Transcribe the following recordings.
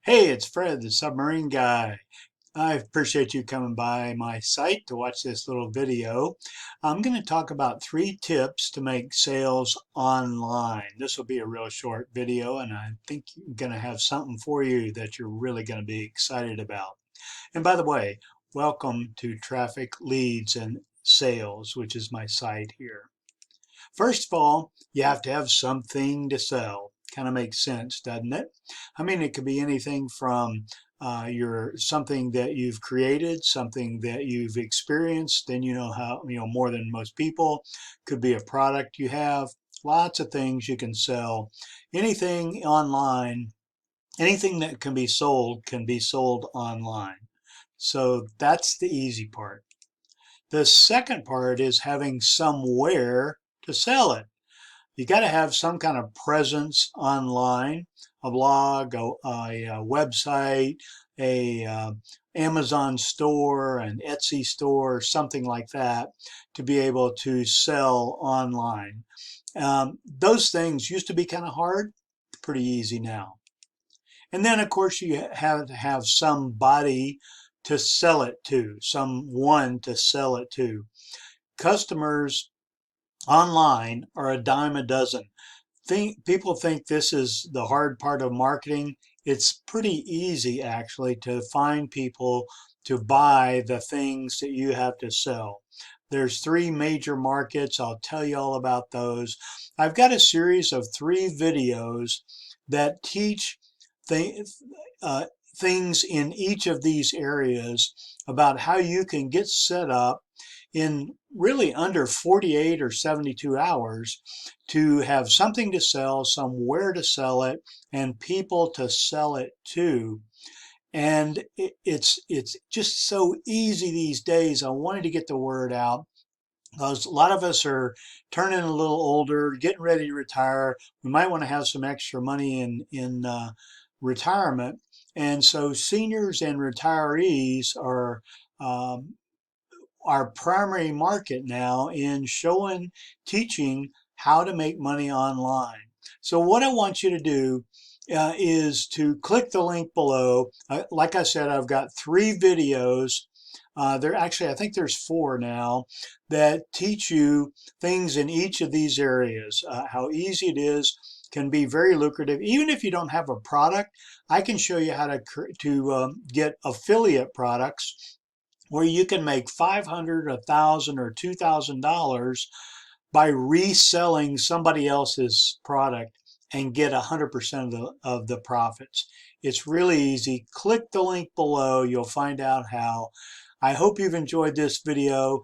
Hey, it's Fred, the Submarine guy. I appreciate you coming by my site to watch this little video. I'm going to talk about 3 tips to make sales online. This will be a real short video, and I think I'm going to have something for you that you're really going to be excited about. And by the way, welcome to Traffic Leads and Sales, which is my site here. First of all, you have to have something to sell. Kind of makes sense, doesn't it? I mean, it could be anything from your something that you've created, something that you've experienced, then you know how, more than most people. Could be a product you have. Lots of things you can sell. Anything online, anything that can be sold online. So that's the easy part. The second part is having somewhere to sell it. You got to have some kind of presence online, a blog, a website, a Amazon store, an Etsy store, something like that, to be able to sell online. Those things used to be kind of hard, pretty easy now. And then, of course, you have to have somebody to sell it to, someone to sell it to. Customers online are a dime a dozen. People think this is the hard part of marketing. It's pretty easy actually to find people to buy the things that you have to sell. There's 3 major markets. I'll tell you all about those. I've got a series of 3 videos that teach th things in each of these areas about how you can get set up in really under 48 or 72 hours to have something to sell, somewhere to sell it, and people to sell it to. And it's just so easy these days. I wanted to get the word out because a lot of us are turning a little older, getting ready to retire. We might want to have some extra money in retirement, and so seniors and retirees are um, our primary market now in teaching how to make money online. So what I want you to do is to click the link below. Like I said, I've got 3 videos. I think there's 4 now that teach you things in each of these areas. How easy it is, can be very lucrative. Even if you don't have a product, I can show you how to get affiliate products where you can make 500, 1,000, or $2,000 by reselling somebody else's product and get 100% of the profits. It's really easy. Click the link below. You'll find out how. I hope you've enjoyed this video.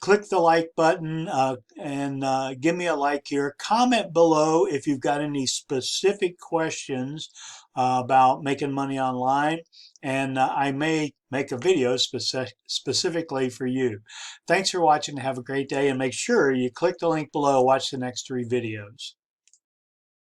Click the like button and give me a like here. Comment below if you've got any specific questions about making money online, and I may make a video specifically for you. Thanks for watching. Have a great day, and make sure you click the link below. Watch the next 3 videos.